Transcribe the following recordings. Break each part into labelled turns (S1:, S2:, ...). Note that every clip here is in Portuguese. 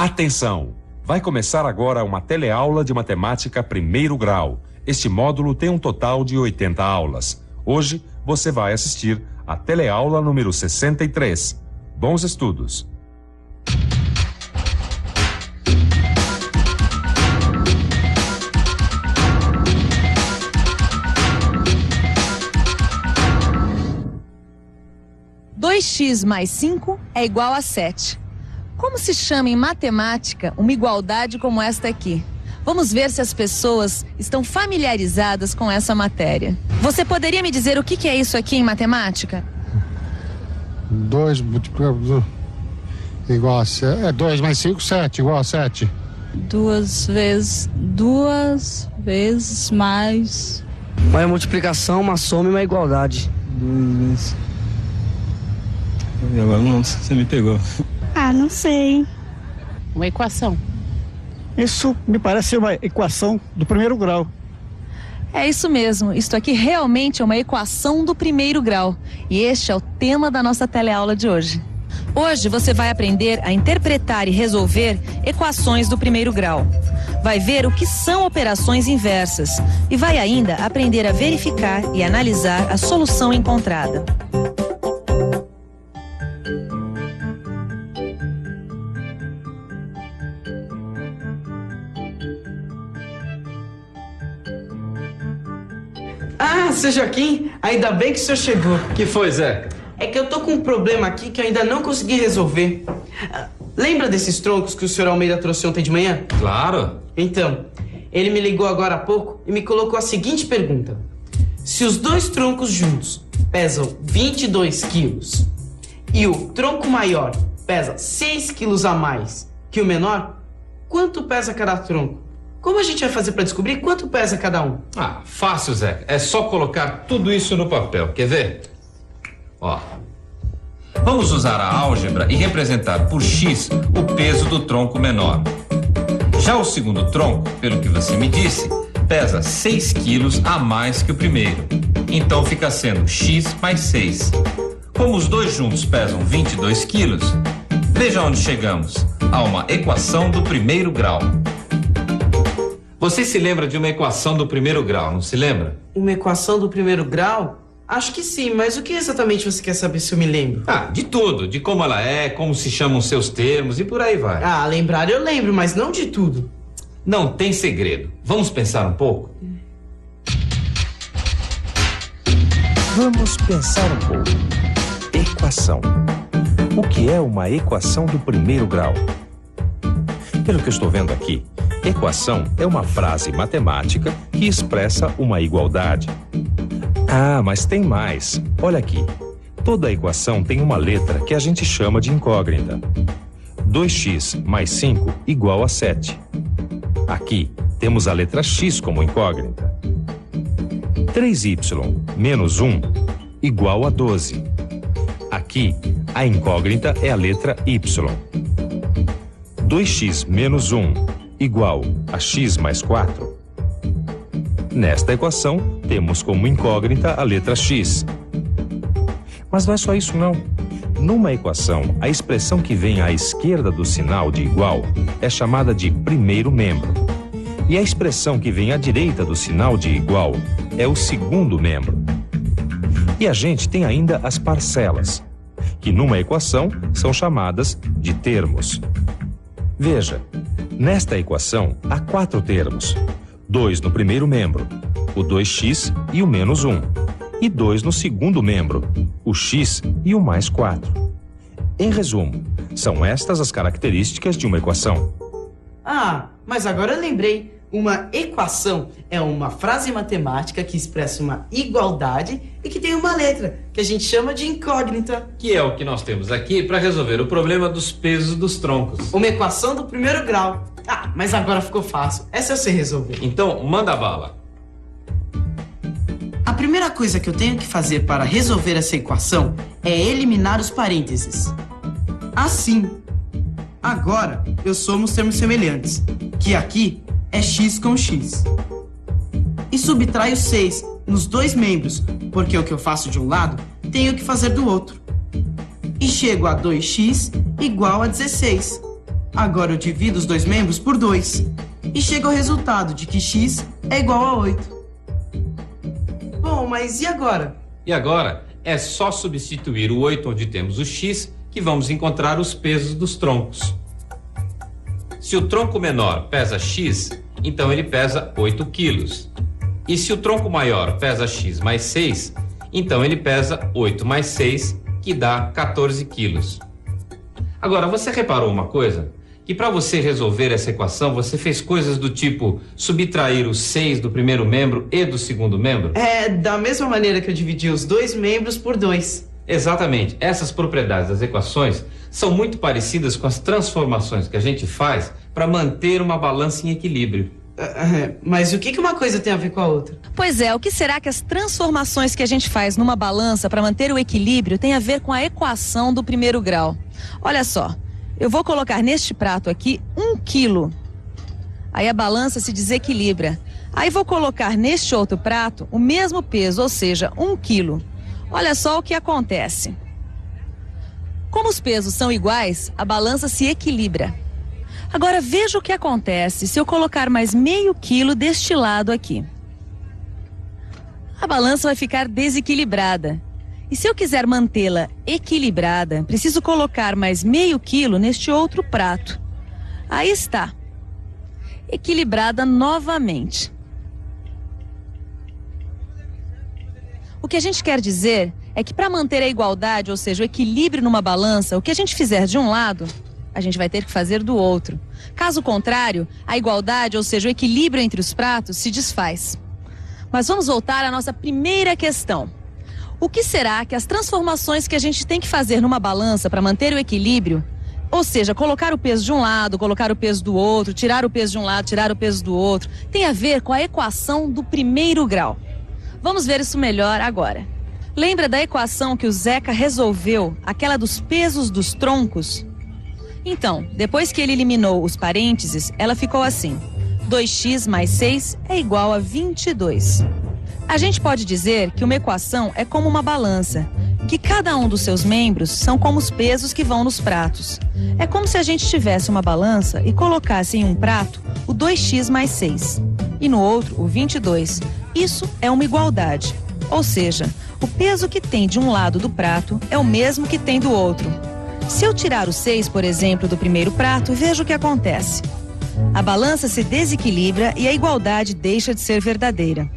S1: Atenção! Vai começar agora uma teleaula de matemática primeiro grau. Este módulo tem um total de 80 aulas. Hoje você vai assistir a teleaula número 63. Bons estudos!
S2: Dois x mais 5 é igual a 7. Como se chama em matemática uma igualdade como esta aqui? Vamos ver se as pessoas estão familiarizadas com essa matéria. Você poderia me dizer o que é isso aqui em matemática?
S3: 2 multiplicado igual a 7. 2 mais 5, 7, igual a 7.
S4: 2 vezes mais...
S5: Uma multiplicação, uma soma e uma igualdade.
S6: 2 agora não, você me pegou.
S7: Não sei.
S4: Uma equação.
S8: Isso me parece ser uma equação do primeiro grau.
S2: É isso mesmo, isto aqui realmente é uma equação do primeiro grau. E este é o tema da nossa teleaula de hoje. Hoje você vai aprender a interpretar e resolver equações do primeiro grau. Vai ver o que são operações inversas e vai ainda aprender a verificar e analisar a solução encontrada.
S9: Seu Joaquim, ainda bem que o senhor chegou.
S10: Que foi, Zé?
S9: É que eu tô com um problema aqui que eu ainda não consegui resolver. Lembra desses troncos que o senhor Almeida trouxe ontem de manhã?
S10: Claro.
S9: Então, ele me ligou agora há pouco e me colocou a seguinte pergunta. Se os dois troncos juntos pesam 22 quilos e o tronco maior pesa 6 quilos a mais que o menor, quanto pesa cada tronco? Como a gente vai fazer para descobrir quanto pesa cada um?
S10: Fácil, Zé. É só colocar tudo isso no papel. Quer ver? Ó. Vamos usar a álgebra e representar por x o peso do tronco menor. Já o segundo tronco, pelo que você me disse, pesa 6 quilos a mais que o primeiro. Então fica sendo x mais 6. Como os dois juntos pesam 22 quilos, veja onde chegamos. A uma equação do primeiro grau. Você se lembra de uma equação do primeiro grau, não se lembra?
S9: Uma equação do primeiro grau? Acho que sim, mas o que exatamente você quer saber se eu me lembro?
S10: De tudo. De como ela é, como se chamam seus termos e por aí vai.
S9: Lembrar eu lembro, mas não de tudo.
S10: Não tem segredo. Vamos pensar um pouco?
S1: Vamos pensar um pouco. Equação. O que é uma equação do primeiro grau? Pelo que eu estou vendo aqui, equação é uma frase matemática que expressa uma igualdade. Mas tem mais. Olha aqui. Toda equação tem uma letra que a gente chama de incógnita. 2x mais 5 igual a 7. Aqui temos a letra x como incógnita. 3y menos 1 igual a 12. Aqui a incógnita é a letra y. 2x menos 1 igual a x mais 4. Nesta equação, temos como incógnita a letra x. Mas não é só isso não. Numa equação, a expressão que vem à esquerda do sinal de igual é chamada de primeiro membro. E a expressão que vem à direita do sinal de igual é o segundo membro. E a gente tem ainda as parcelas, que numa equação são chamadas de termos. Veja, nesta equação há 4 termos. 2 no primeiro membro, o 2x e o menos 1. E 2 no segundo membro, o x e o mais 4. Em resumo, são estas as características de uma equação.
S9: Mas agora eu lembrei. Uma equação é uma frase matemática que expressa uma igualdade e que tem uma letra, que a gente chama de incógnita.
S10: Que é o que nós temos aqui para resolver o problema dos pesos dos troncos.
S9: Uma equação do primeiro grau. Mas agora ficou fácil. Essa eu sei resolver.
S10: Então, manda bala.
S9: A primeira coisa que eu tenho que fazer para resolver essa equação é eliminar os parênteses. Assim. Agora, eu somo os termos semelhantes, que aqui é x com x. E subtraio 6 nos dois membros, porque o que eu faço de um lado, tenho que fazer do outro. E chego a 2x igual a 16. Agora eu divido os dois membros por 2 e chego ao resultado de que x é igual a 8. Bom, mas e agora?
S10: E agora é só substituir o 8 onde temos o x que vamos encontrar os pesos dos troncos. Se o tronco menor pesa x, então ele pesa 8 quilos. E se o tronco maior pesa x mais 6, então ele pesa 8 mais 6, que dá 14 quilos. Agora, você reparou uma coisa? Que para você resolver essa equação, você fez coisas do tipo subtrair o 6 do primeiro membro e do segundo membro?
S9: É da mesma maneira que eu dividi os dois membros por 2.
S10: Exatamente. Essas propriedades das equações são muito parecidas com as transformações que a gente faz para manter uma balança em equilíbrio.
S9: Mas o que uma coisa tem a ver com a outra?
S2: Pois é, o que será que as transformações que a gente faz numa balança para manter o equilíbrio tem a ver com a equação do primeiro grau? Olha só. Eu vou colocar neste prato aqui 1 quilo. Aí a balança se desequilibra. Aí vou colocar neste outro prato o mesmo peso, ou seja, 1 quilo. Olha só o que acontece. Como os pesos são iguais, a balança se equilibra. Agora veja o que acontece se eu colocar mais meio quilo deste lado aqui. A balança vai ficar desequilibrada. E se eu quiser mantê-la equilibrada, preciso colocar mais meio quilo neste outro prato. Aí está. Equilibrada novamente. O que a gente quer dizer é que para manter a igualdade, ou seja, o equilíbrio numa balança, o que a gente fizer de um lado, a gente vai ter que fazer do outro. Caso contrário, a igualdade, ou seja, o equilíbrio entre os pratos, se desfaz. Mas vamos voltar à nossa primeira questão. O que será que as transformações que a gente tem que fazer numa balança para manter o equilíbrio, ou seja, colocar o peso de um lado, colocar o peso do outro, tirar o peso de um lado, tirar o peso do outro, tem a ver com a equação do primeiro grau? Vamos ver isso melhor agora. Lembra da equação que o Zeca resolveu, aquela dos pesos dos troncos? Então, depois que ele eliminou os parênteses, ela ficou assim: 2x mais 6 é igual a 22. A gente pode dizer que uma equação é como uma balança, que cada um dos seus membros são como os pesos que vão nos pratos. É como se a gente tivesse uma balança e colocasse em um prato o 2x mais 6 e no outro o 22. Isso é uma igualdade, ou seja, o peso que tem de um lado do prato é o mesmo que tem do outro. Se eu tirar o 6, por exemplo, do primeiro prato, veja o que acontece. A balança se desequilibra e a igualdade deixa de ser verdadeira.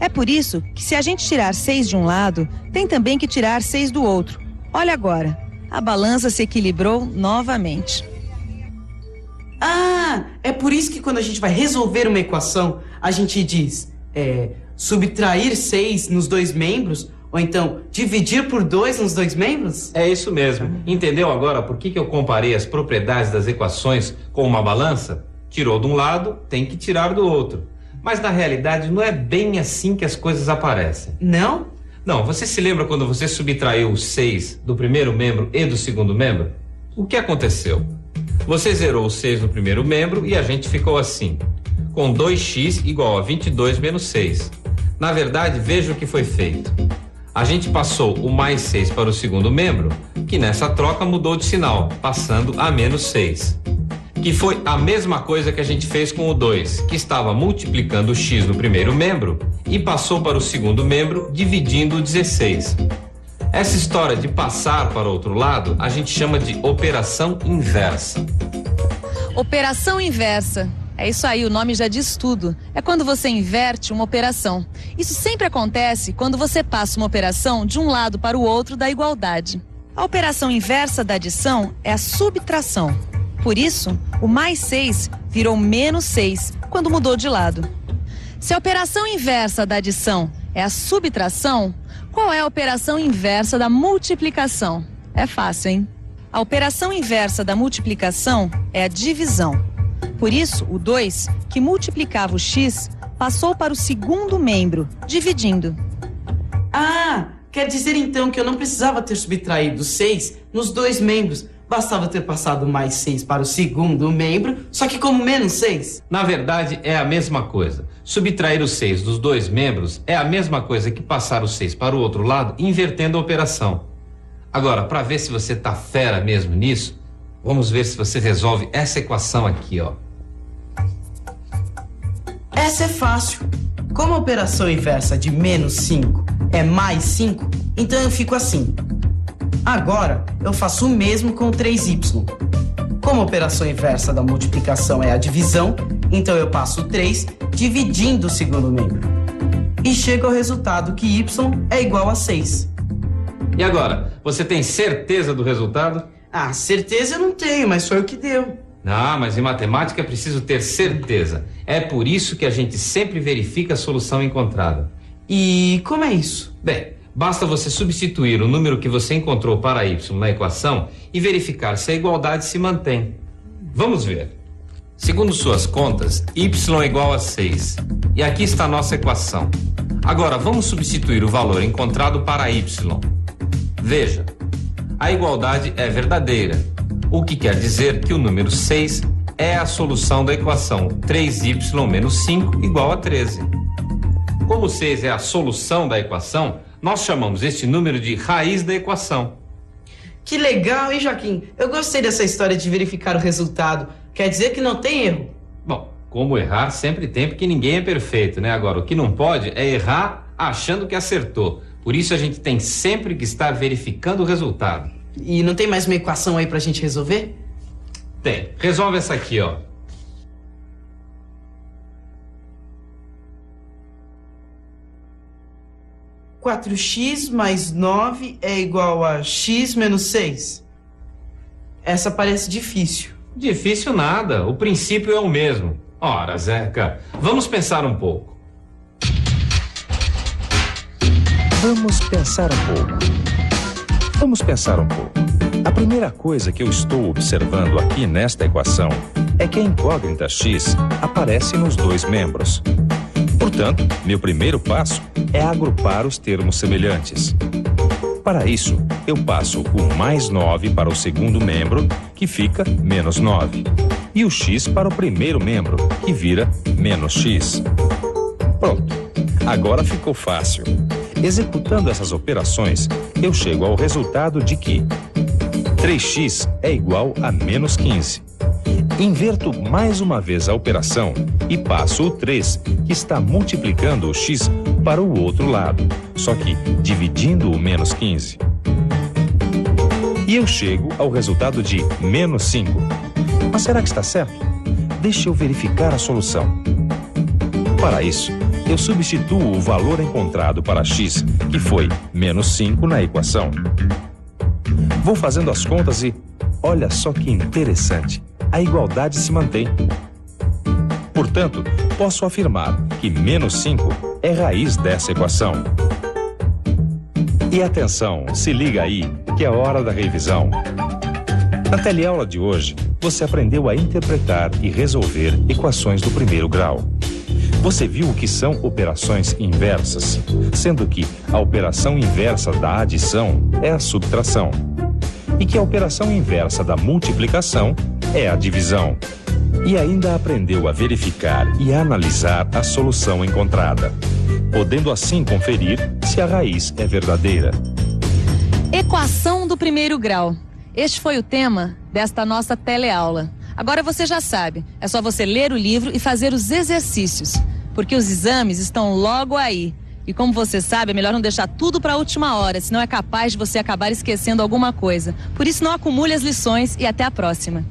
S2: É por isso que se a gente tirar 6 de um lado, tem também que tirar 6 do outro. Olha agora, a balança se equilibrou novamente.
S9: Ah, é por isso que quando a gente vai resolver uma equação, a gente diz subtrair 6 nos dois membros, ou então dividir por 2 nos dois membros?
S10: É isso mesmo. Entendeu agora por que eu comparei as propriedades das equações com uma balança? Tirou de um lado, tem que tirar do outro. Mas na realidade não é bem assim que as coisas aparecem.
S9: Não?
S10: Não, você se lembra quando você subtraiu os 6 do primeiro membro e do segundo membro? O que aconteceu? Você zerou os 6 no primeiro membro e a gente ficou assim, com 2x igual a 22 menos 6. Na verdade, veja o que foi feito. A gente passou o mais 6 para o segundo membro, que nessa troca mudou de sinal, passando a menos 6. Que foi a mesma coisa que a gente fez com o 2, que estava multiplicando o x no primeiro membro e passou para o segundo membro, dividindo o 16. Essa história de passar para o outro lado, a gente chama de operação inversa.
S2: Operação inversa. É isso aí, o nome já diz tudo. É quando você inverte uma operação. Isso sempre acontece quando você passa uma operação de um lado para o outro da igualdade. A operação inversa da adição é a subtração. Por isso, o mais 6 virou menos 6 quando mudou de lado. Se a operação inversa da adição é a subtração, qual é a operação inversa da multiplicação? É fácil, hein? A operação inversa da multiplicação é a divisão. Por isso, o 2, que multiplicava o x, passou para o segundo membro, dividindo.
S9: Ah, quer dizer então que eu não precisava ter subtraído 6 nos dois membros. Bastava ter passado mais 6 para o segundo membro, só que como menos 6.
S10: Na verdade, é a mesma coisa. Subtrair os 6 dos dois membros é a mesma coisa que passar os 6 para o outro lado, invertendo a operação. Agora, para ver se você tá fera mesmo nisso, vamos ver se você resolve essa equação aqui, ó.
S9: Essa é fácil. Como a operação inversa de menos 5 é mais 5, então eu fico assim. Agora, eu faço o mesmo com o 3y. Como a operação inversa da multiplicação é a divisão, então eu passo o 3 dividindo o segundo membro. E chego ao resultado que y é igual a 6.
S10: E agora, você tem certeza do resultado?
S9: Ah, certeza eu não tenho, mas foi o que deu.
S10: Ah, mas em matemática é preciso ter certeza. É por isso que a gente sempre verifica a solução encontrada.
S9: E como é isso?
S10: Bem, basta você substituir o número que você encontrou para y na equação e verificar se a igualdade se mantém. Vamos ver. Segundo suas contas, y é igual a 6. E aqui está a nossa equação. Agora, vamos substituir o valor encontrado para y. Veja, a igualdade é verdadeira, o que quer dizer que o número 6 é a solução da equação 3y menos 5 igual a 13. Como 6 é a solução da equação, nós chamamos este número de raiz da equação.
S9: Que legal, hein, Joaquim? Eu gostei dessa história de verificar o resultado. Quer dizer que não tem erro.
S10: Bom, como errar sempre tem, porque ninguém é perfeito, né? Agora, o que não pode é errar achando que acertou. Por isso a gente tem sempre que estar verificando o resultado.
S9: E não tem mais uma equação aí pra gente resolver?
S10: Tem. Resolve essa aqui, ó.
S9: (4x mais 9 é igual a x menos 6. Essa parece difícil.
S10: Difícil nada, o princípio é o mesmo. Ora, Zeca, vamos pensar um pouco.
S1: Vamos pensar um pouco. A primeira coisa que eu estou observando aqui nesta equação é que a incógnita x aparece nos dois membros. Portanto, meu primeiro passo é agrupar os termos semelhantes. Para isso, eu passo o mais 9 para o segundo membro, que fica menos 9, e o x para o primeiro membro, que vira menos x. Pronto, agora ficou fácil. Executando essas operações, eu chego ao resultado de que 3x é igual a menos 15. Inverto mais uma vez a operação e passo o 3, que está multiplicando o x para o outro lado, só que dividindo o menos 15. E eu chego ao resultado de menos 5. Mas será que está certo? Deixa eu verificar a solução. Para isso, eu substituo o valor encontrado para x, que foi menos 5, na equação. Vou fazendo as contas e, olha só que interessante, a igualdade se mantém. Portanto, posso afirmar que menos 5 é raiz dessa equação. E atenção, se liga aí, que é hora da revisão. Na teleaula de hoje, você aprendeu a interpretar e resolver equações do primeiro grau. Você viu o que são operações inversas, sendo que a operação inversa da adição é a subtração, e que a operação inversa da multiplicação é a divisão. E ainda aprendeu a verificar e a analisar a solução encontrada, podendo assim conferir se a raiz é verdadeira.
S2: Equação do primeiro grau. Este foi o tema desta nossa teleaula. Agora você já sabe, é só você ler o livro e fazer os exercícios, porque os exames estão logo aí. E como você sabe, é melhor não deixar tudo para a última hora, senão é capaz de você acabar esquecendo alguma coisa. Por isso, não acumule as lições e até a próxima.